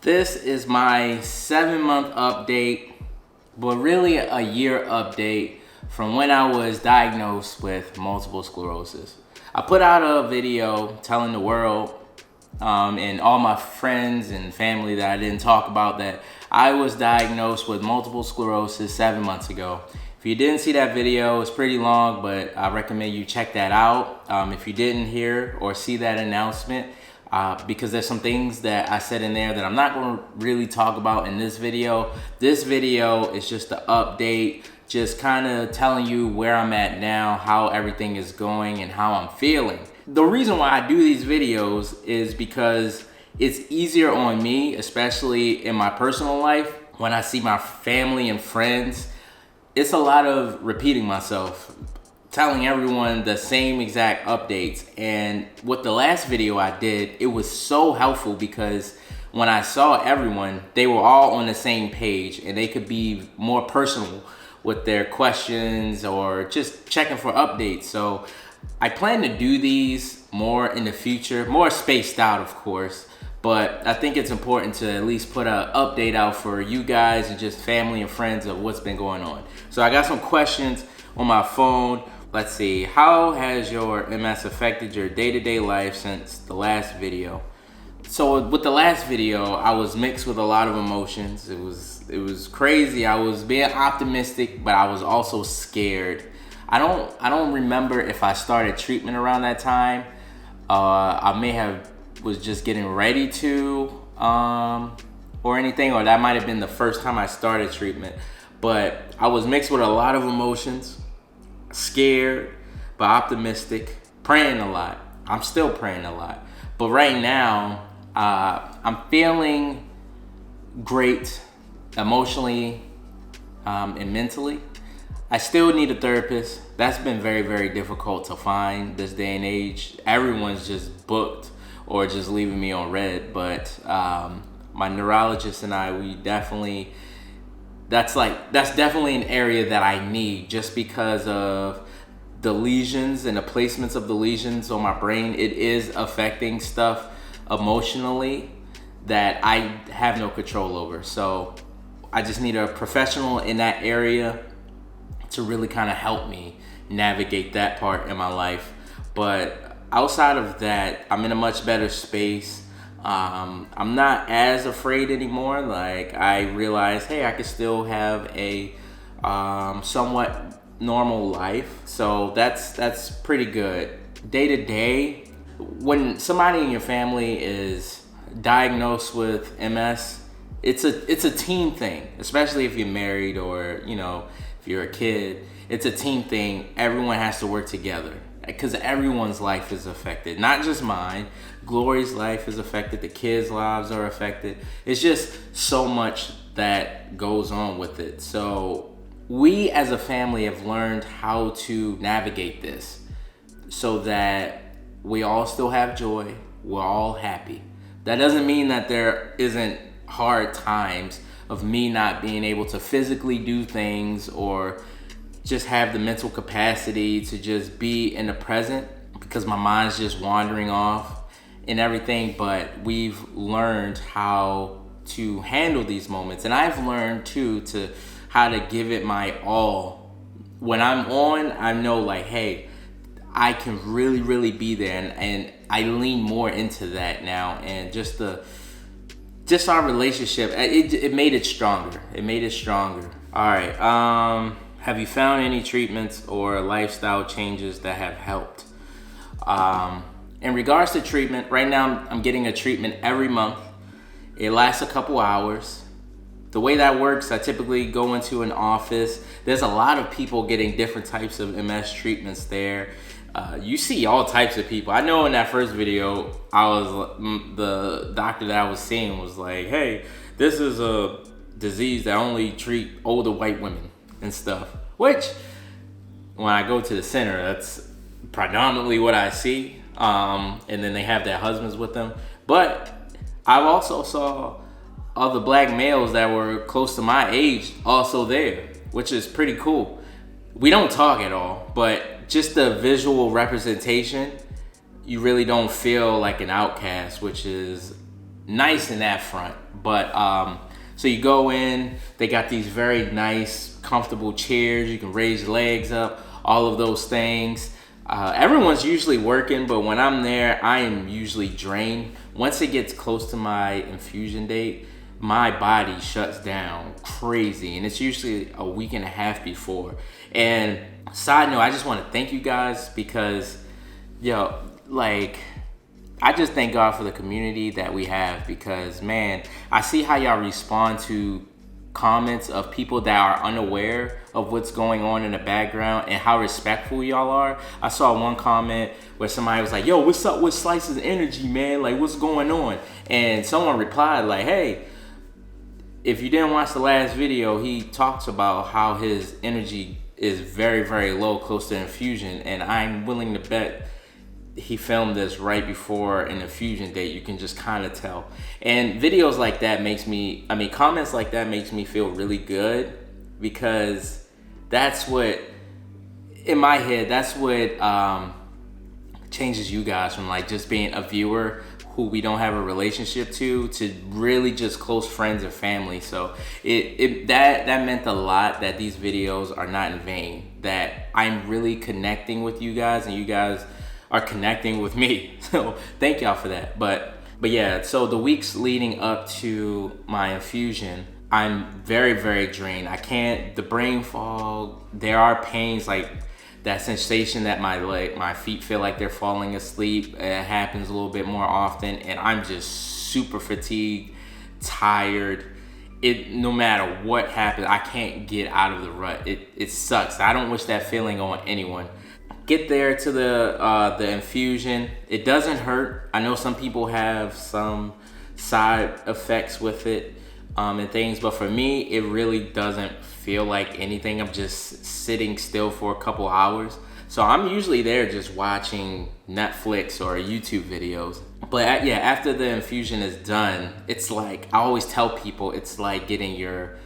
This is my 7-month update, but really a year update from when I was diagnosed with multiple sclerosis. I put out a video telling the world and all my friends and family that I didn't talk about that I was diagnosed with multiple sclerosis 7 months ago. If you didn't see that video, it's pretty long, but I recommend you check that out. If you didn't hear or see that announcement, because there's some things that I said in there that I'm not going to really talk about in this video. This video is just an update, just kind of telling you where I'm at now, how everything is going, and how I'm feeling. The reason why I do these videos is because it's easier on me, especially in my personal life, when I see my family and friends. It's a lot of repeating myself, telling everyone the same exact updates. And with the last video I did, it was so helpful because when I saw everyone, they were all on the same page and they could be more personal with their questions or just checking for updates. So I plan to do these more in the future, more spaced out, of course. But I think it's important to at least put an update out for you guys and just family and friends of what's been going on. So I got some questions on my phone. Let's see, how has your MS affected your day-to-day life since the last video? So with the last video, I was mixed with a lot of emotions. It was crazy. I was being optimistic, but I was also scared. I don't remember if I started treatment around that time. I may have was just getting ready to or anything, or that might have been the first time I started treatment. But I was mixed with a lot of emotions, scared but optimistic, praying a lot. I'm still praying a lot, but right now I'm feeling great emotionally and mentally. I still need a therapist. That's been very, very difficult to find this day and age. Everyone's just booked or just leaving me on red. But my neurologist and I, that's definitely an area that I need, just because of the lesions and the placements of the lesions on my brain. It is affecting stuff emotionally that I have no control over. So I just need a professional in that area to really kind of help me navigate that part in my life. But outside of that, I'm in a much better space. I'm not as afraid anymore. Like, I realize, hey, I can still have a somewhat normal life. So that's pretty good. Day to day, when somebody in your family is diagnosed with MS, it's a team thing, especially if you're married or, if you're a kid. It's a team thing. Everyone has to work together because everyone's life is affected, not just mine. Glory's life is affected. The kids' lives are affected. It's just so much that goes on with it. So we as a family have learned how to navigate this so that we all still have joy. We're all happy. That doesn't mean that there isn't hard times of me not being able to physically do things or just have the mental capacity to just be in the present because my mind's just wandering off and everything. But we've learned how to handle these moments, and I've learned too to how to give it my all. When I'm on, I know, like, hey, I can really, really be there, and I lean more into that now. And just our relationship, it made it stronger. All right. Have you found any treatments or lifestyle changes that have helped? In regards to treatment, right now I'm getting a treatment every month. It lasts a couple hours. The way that works, I typically go into an office. There's a lot of people getting different types of MS treatments there. You see all types of people. I know in that first video, the doctor that I was seeing was like, hey, this is a disease that only treat older white women and stuff. Which, when I go to the center, that's predominantly what I see. And then they have their husbands with them. But I've also saw other black males that were close to my age also there, which is pretty cool. We don't talk at all, but just the visual representation, you really don't feel like an outcast, which is nice in that front. But so you go in, they got these very nice, comfortable chairs. You can raise your legs up, all of those things. Everyone's usually working, but when I'm there, I am usually drained. Once it gets close to my infusion date, my body shuts down crazy, and it's usually a week and a half before. And side note, I just want to thank you guys because, I just thank God for the community that we have, because man, I see how y'all respond to comments of people that are unaware of what's going on in the background and how respectful y'all are. I saw one comment where somebody was like, yo, what's up with Slice's energy, man? Like, what's going on? And someone replied like, hey, if you didn't watch the last video, he talks about how his energy is very, very low, close to infusion. And I'm willing to bet he filmed this right before an infusion date. You can just kind of tell. And videos like that comments like that makes me feel really good, because that's what, in my head, that's what changes you guys from like just being a viewer who we don't have a relationship to really just close friends and family. So that meant a lot, that these videos are not in vain, that I'm really connecting with you guys and you guys are connecting with me. So thank y'all for that. But yeah, so the weeks leading up to my infusion, I'm very, very drained. The brain fog, there are pains, like that sensation that my feet feel like they're falling asleep. It happens a little bit more often, and I'm just super fatigued, tired. No matter what happens, I can't get out of the rut. It sucks. I don't wish that feeling on anyone. Get there to the infusion. It doesn't hurt. I know some people have some side effects with it and things, but for me, it really doesn't feel like anything. I'm just sitting still for a couple hours. So I'm usually there just watching Netflix or YouTube videos. But after the infusion is done, it's like, I always tell people, it's like getting your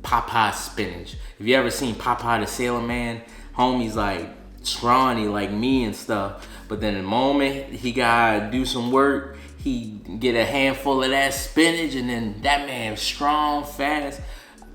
Popeye spinach. Have you ever seen Popeye the Sailor Man? Homie's like scrawny like me and stuff, but then the moment he gotta do some work, he get a handful of that spinach, and then that man's strong, fast.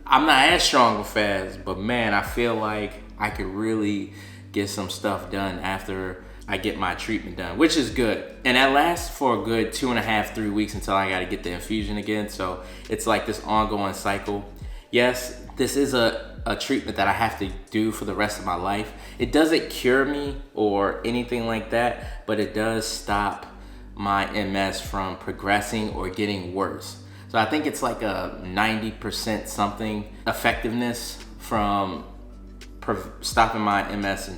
I'm not as strong or fast, but man, I feel like I could really get some stuff done after I get my treatment done, which is good. And that lasts for a good 2.5, 3 weeks until I gotta get the infusion again. So it's like this ongoing cycle. Yes, this is a treatment that I have to do for the rest of my life. It doesn't cure me or anything like that, but it does stop my MS from progressing or getting worse. So I think it's like a 90% something effectiveness from stopping my MS in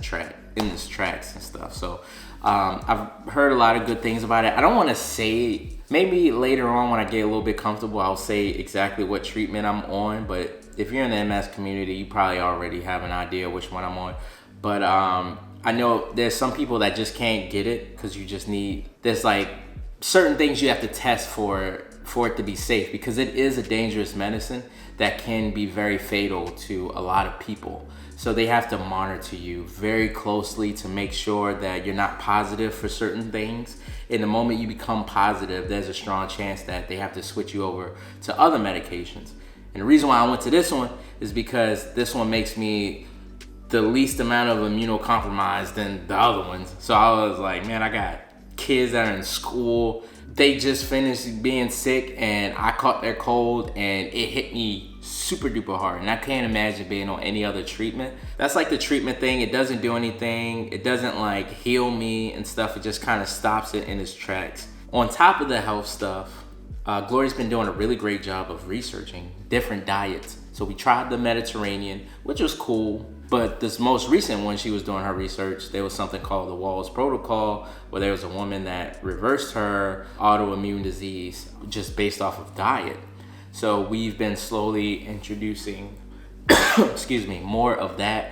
its tracks and stuff. So I've heard a lot of good things about it. I don't want to say, maybe later on when I get a little bit comfortable, I'll say exactly what treatment I'm on. But if you're in the MS community, you probably already have an idea which one I'm on. But I know there's some people that just can't get it because there's like certain things you have to test for it to be safe, because it is a dangerous medicine that can be very fatal to a lot of people. So they have to monitor you very closely to make sure that you're not positive for certain things. In the moment you become positive, there's a strong chance that they have to switch you over to other medications. And the reason why I went to this one is because this one makes me the least amount of immunocompromised than the other ones. So I was like, man, I got kids that are in school. They just finished being sick and I caught their cold and it hit me super duper hard. And I can't imagine being on any other treatment. That's like the treatment thing. It doesn't do anything. It doesn't like heal me and stuff. It just kind of stops it in its tracks. On top of the health stuff, Glory's been doing a really great job of researching different diets. So we tried the Mediterranean, which was cool. But this most recent one, she was doing her research, there was something called the Wahls Protocol, where there was a woman that reversed her autoimmune disease just based off of diet. So we've been slowly introducing, more of that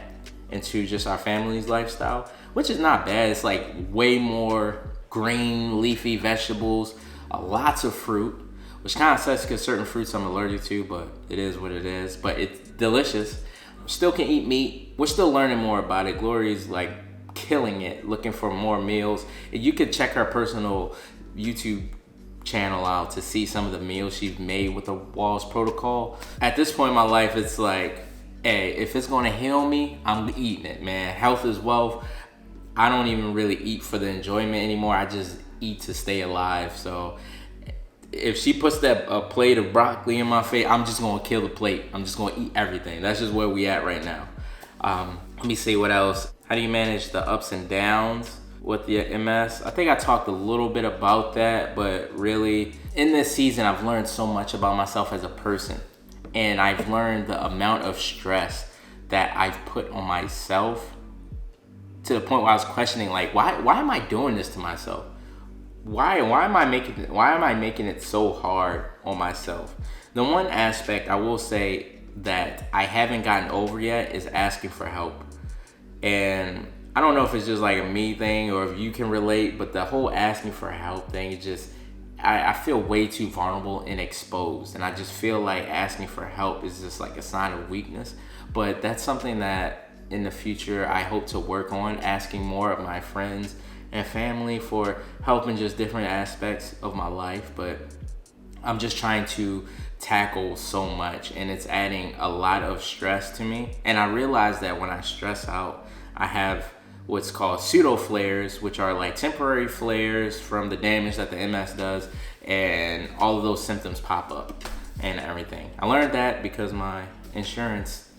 into just our family's lifestyle, which is not bad. It's like way more green, leafy vegetables, lots of fruit, which kind of sucks because certain fruits I'm allergic to, but it is what it is. But it's delicious. Still can eat meat. We're still learning more about it. Glory's like killing it, looking for more meals. You could check her personal YouTube channel out to see some of the meals she's made with the Wahls Protocol. At this point in my life, it's like, hey, if it's gonna heal me, I'm eating it, man. Health is wealth. I don't even really eat for the enjoyment anymore. I just eat to stay alive. So if she puts that a plate of broccoli in my face, I'm just gonna kill the plate. I'm just gonna eat everything. That's just where we at right now. Let me see what else. How do you manage the ups and downs with your MS? I think I talked a little bit about that, but really in this season, I've learned so much about myself as a person. And I've learned the amount of stress that I've put on myself, to the point where I was questioning, like, why am I doing this to myself? Why am I making it so hard on myself? The one aspect I will say that I haven't gotten over yet is asking for help. And I don't know if it's just like a me thing or if you can relate, but the whole asking for help thing is just, I feel way too vulnerable and exposed. And I just feel like asking for help is just like a sign of weakness. But that's something that in the future I hope to work on, asking more of my friends and family for help in just different aspects of my life. But I'm just trying to tackle so much, and it's adding a lot of stress to me. And I realize that when I stress out, I have what's called pseudo flares, which are like temporary flares from the damage that the MS does, and all of those symptoms pop up and everything. I learned that because my insurance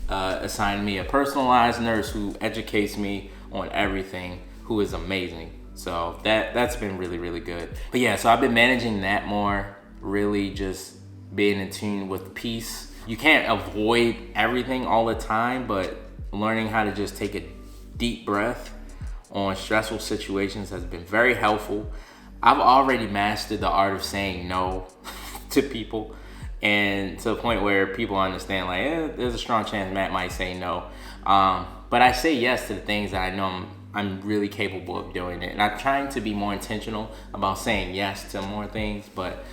assigned me a personalized nurse who educates me on everything, who is amazing. So that's been really, really good. But yeah, so I've been managing that more, really just being in tune with peace. You can't avoid everything all the time, but learning how to just take a deep breath on stressful situations has been very helpful. I've already mastered the art of saying no to people, and to the point where people understand, like, there's a strong chance Matt might say no. But I say yes to the things that I know I'm really capable of doing it. And I'm trying to be more intentional about saying yes to more things, but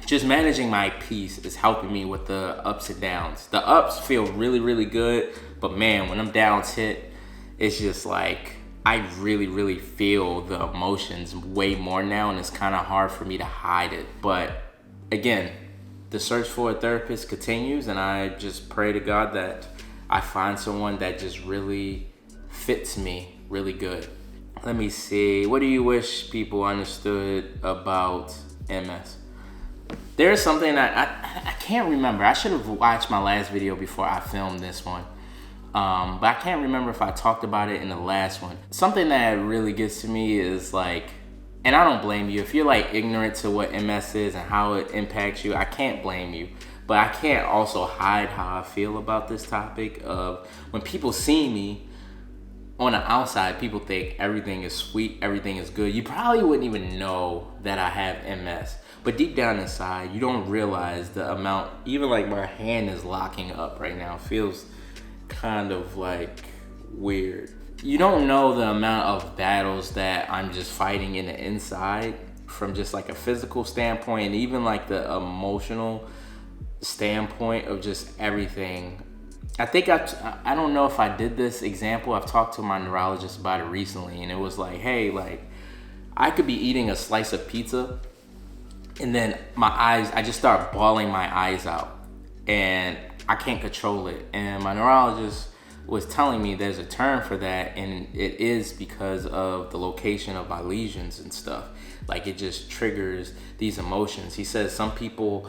just managing my peace is helping me with the ups and downs. The ups feel really, really good, but man, when them downs hit, it's just like, I really, really feel the emotions way more now, and it's kind of hard for me to hide it. But again, the search for a therapist continues, and I just pray to God that I find someone that just really fits me really good. Let me see. What do you wish people understood about MS? There's something that I can't remember. I should have watched my last video before I filmed this one. But I can't remember if I talked about it in the last one. Something that really gets to me is like, and I don't blame you. If you're like ignorant to what MS is and how it impacts you, I can't blame you. But I can't also hide how I feel about this topic of when people see me on the outside, people think everything is sweet, everything is good. You probably wouldn't even know that I have MS. But deep down inside, you don't realize the amount, even like my hand is locking up right now. It feels kind of like weird. You don't know the amount of battles that I'm just fighting in the inside, from just like a physical standpoint and even like the emotional standpoint of just everything. I think I don't know if I did this example. I've talked to my neurologist about it recently, and it was like, hey, like I could be eating a slice of pizza and then I just start bawling my eyes out and I can't control it. And my neurologist was telling me there's a term for that, and it is because of the location of my lesions and stuff. Like it just triggers these emotions. He says some people,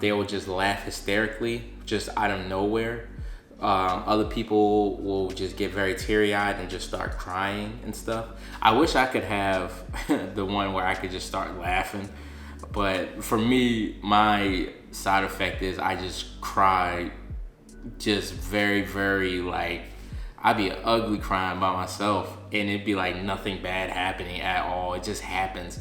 they will just laugh hysterically just out of nowhere. Other people will just get very teary-eyed and just start crying and stuff. I wish I could have the one where I could just start laughing. But for me, my side effect is I just cry just very, very like, I'd be ugly crying by myself and it'd be like nothing bad happening at all. It just happens.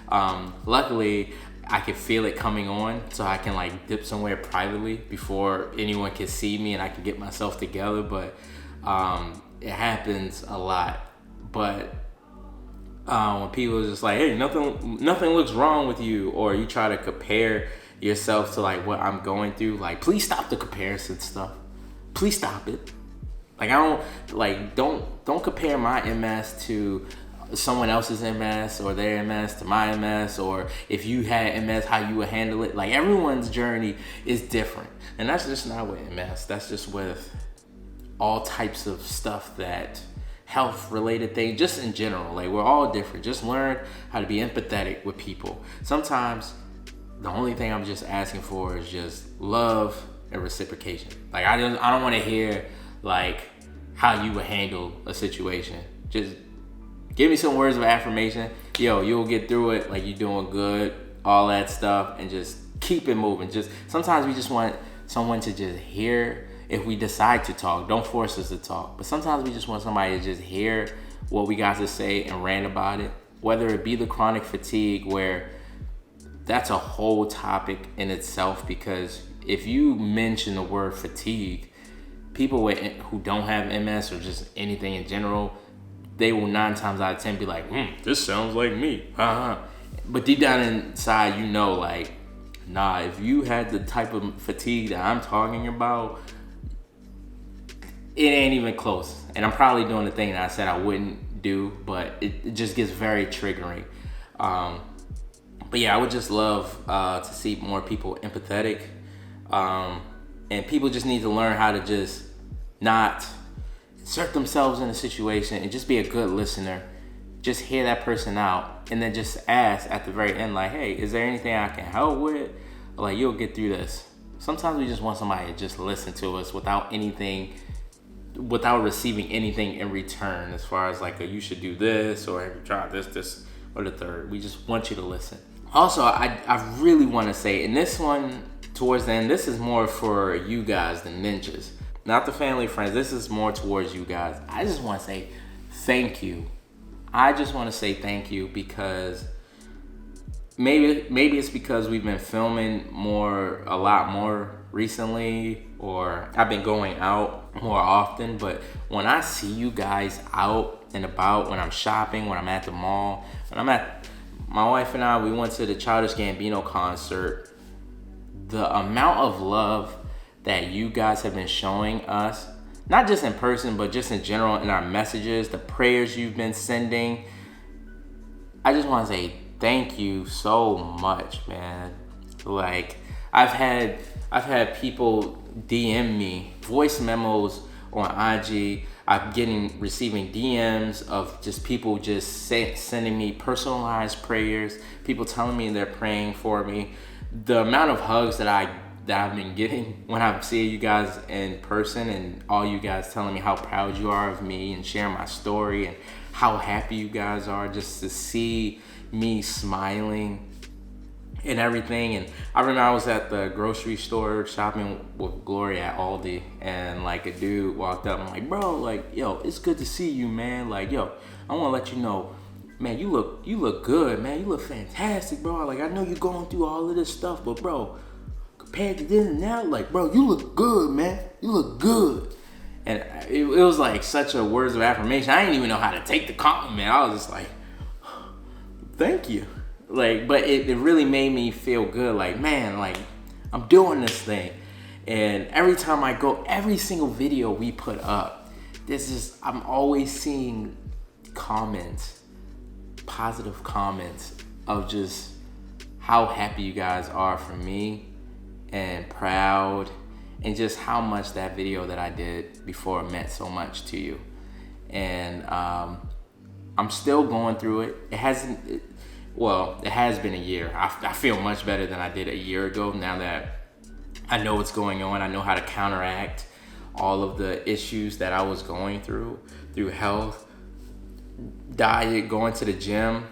Luckily, I can feel it coming on, so I can like dip somewhere privately before anyone can see me and I can get myself together. But it happens a lot. But when people are just like, hey, nothing looks wrong with you, or you try to compare yourself to like what I'm going through, like please stop the comparison stuff. Please stop it. Like don't compare my MS to someone else's MS or their MS to my MS, or if you had MS, how you would handle it. Like, everyone's journey is different. And that's just not with MS. That's just with all types of stuff, that health related thing, just in general. Like, we're all different. Just learn how to be empathetic with people. Sometimes the only thing I'm just asking for is just love and reciprocation. Like, I don't want to hear like how you would handle a situation. Just give me some words of affirmation. Yo, you'll get through it. Like, you're doing good. All that stuff, and just keep it moving. Just sometimes we just want someone to just hear. If we decide to talk, don't force us to talk. But sometimes we just want somebody to just hear what we got to say and rant about it. Whether it be the chronic fatigue, where that's a whole topic in itself, because if you mention the word fatigue, people who don't have MS or just anything in general, they will 9 times out of 10 be like, this sounds like me. But deep down inside, you know, like, nah, if you had the type of fatigue that I'm talking about, it ain't even close. And I'm probably doing the thing that I said I wouldn't do, but it just gets very triggering. But yeah, I would just love to see more people empathetic. And people just need to learn how to just not insert themselves in a situation and just be a good listener. Just hear that person out, and then just ask at the very end, like, hey, is there anything I can help with? Like, you'll get through this. Sometimes we just want somebody to just listen to us without receiving anything in return, as far as like, you should do this, or have you tried this, or the third. We just want you to listen. Also, I really want to say, and this one, towards the end, this is more for you guys, the ninjas, not the family friends. This is more towards you guys. I just want to say thank you. I just want to say thank you, because maybe it's because we've been filming a lot more recently, or I've been going out more often. But when I see you guys out and about, when I'm shopping, when I'm at the mall, my wife and I, we went to the Childish Gambino concert. The amount of love that you guys have been showing us, not just in person, but just in general in our messages, the prayers you've been sending, I just want to say thank you so much, man. Like, I've had people DM me voice memos on IG. I'm receiving DMs of just people just sending me personalized prayers, people telling me they're praying for me. The amount of hugs that I've been getting when I'm seeing you guys in person, and all you guys telling me how proud you are of me and sharing my story and how happy you guys are just to see me smiling and everything. And I remember I was at the grocery store shopping with Gloria at Aldi, and like a dude walked up and I'm like, bro, like, yo, it's good to see you, man. Like, yo, I want to let you know, man, you look good, man. You look fantastic, bro. Like, I know you're going through all of this stuff, but bro, compared to then and now, like, bro, you look good, man. You look good. And it was like such a words of affirmation. I didn't even know how to take the compliment. I was just like, thank you. Like, but it really made me feel good. Like, man, like, I'm doing this thing. And every time I go, every single video we put up, I'm always seeing comments, positive comments of just how happy you guys are for me and proud, and just how much that video that I did before meant so much to you. And I'm still going through it. It has been a year. I feel much better than I did a year ago, now that I know what's going on. I know how to counteract all of the issues that I was going through health, diet, going to the gym,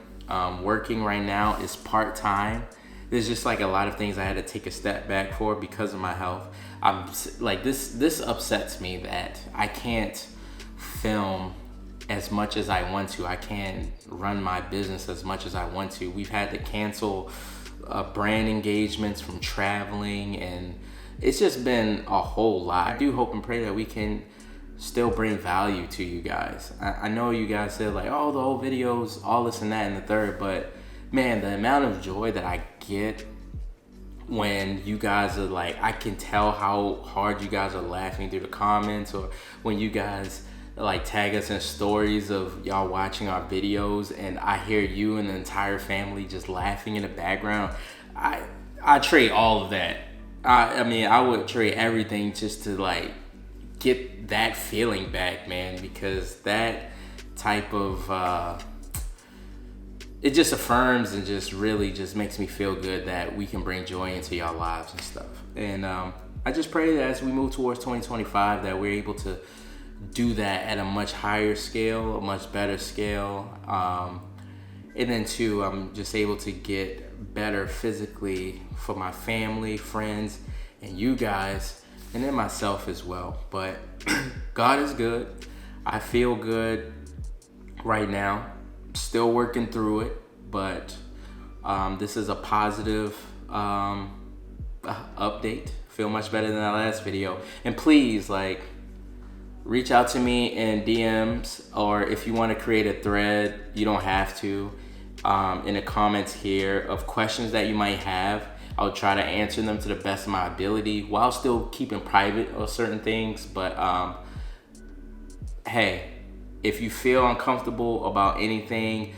working right now is part-time. There's just like a lot of things I had to take a step back for because of my health. I'm like, this upsets me that I can't film as much as I want to. I can't run my business as much as I want to. We've had to cancel brand engagements from traveling, and it's just been a whole lot. I do hope and pray that we can still bring value to you guys. I know you guys said like, oh, the old videos, all this and that and the third, but man, the amount of joy that I get when you guys are like, I can tell how hard you guys are laughing through the comments, or when you guys like tag us in stories of y'all watching our videos, and I hear you and the entire family just laughing in the background. I trade all of that. I mean, I would trade everything just to like get that feeling back, man, because that type of it just affirms and just really just makes me feel good that we can bring joy into y'all lives and stuff. And I just pray that as we move towards 2025 that we're able to do that at a much higher scale, a much better scale. And then too, I'm just able to get better physically for my family, friends, and you guys, and then myself as well. But God is good. I feel good right now. Still working through it, but this is a positive update. Feel much better than that last video. And please, like, reach out to me in DMs, or if you want to create a thread, you don't have to, in the comments here of questions that you might have. I'll try to answer them to the best of my ability while still keeping private of certain things. But hey, if you feel uncomfortable about anything,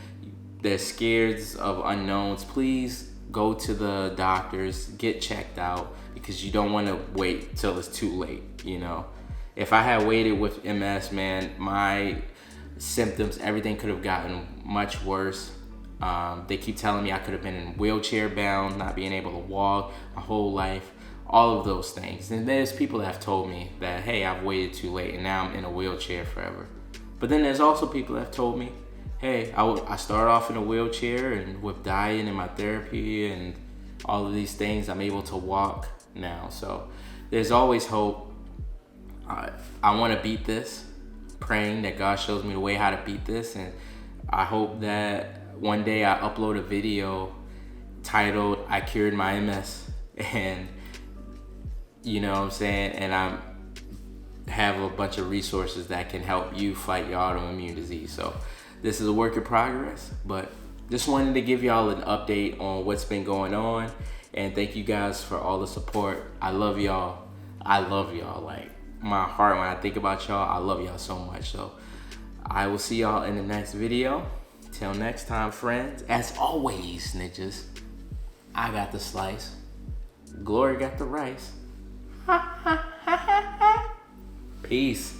they're scared of unknowns, please go to the doctors, get checked out, because you don't want to wait till it's too late, you know. If I had waited with MS, man, my symptoms, everything could have gotten much worse. They keep telling me I could have been in wheelchair bound, not being able to walk my whole life, all of those things. And there's people that have told me that, hey, I've waited too late and now I'm in a wheelchair forever. But then there's also people that have told me, hey, I started off in a wheelchair, and with diet and my therapy and all of these things, I'm able to walk now. So there's always hope. I want to beat this, praying that God shows me the way how to beat this. And I hope that one day I upload a video titled, I Cured My MS. And you know what I'm saying? And I have a bunch of resources that can help you fight your autoimmune disease. So this is a work in progress, but just wanted to give y'all an update on what's been going on. And thank you guys for all the support. I love y'all. I love y'all. Like, my heart, when I think about y'all, I love y'all so much. So I will see y'all in the next video. Till next time, friends. As always, snitches, I got the slice. Glory got the rice. Peace.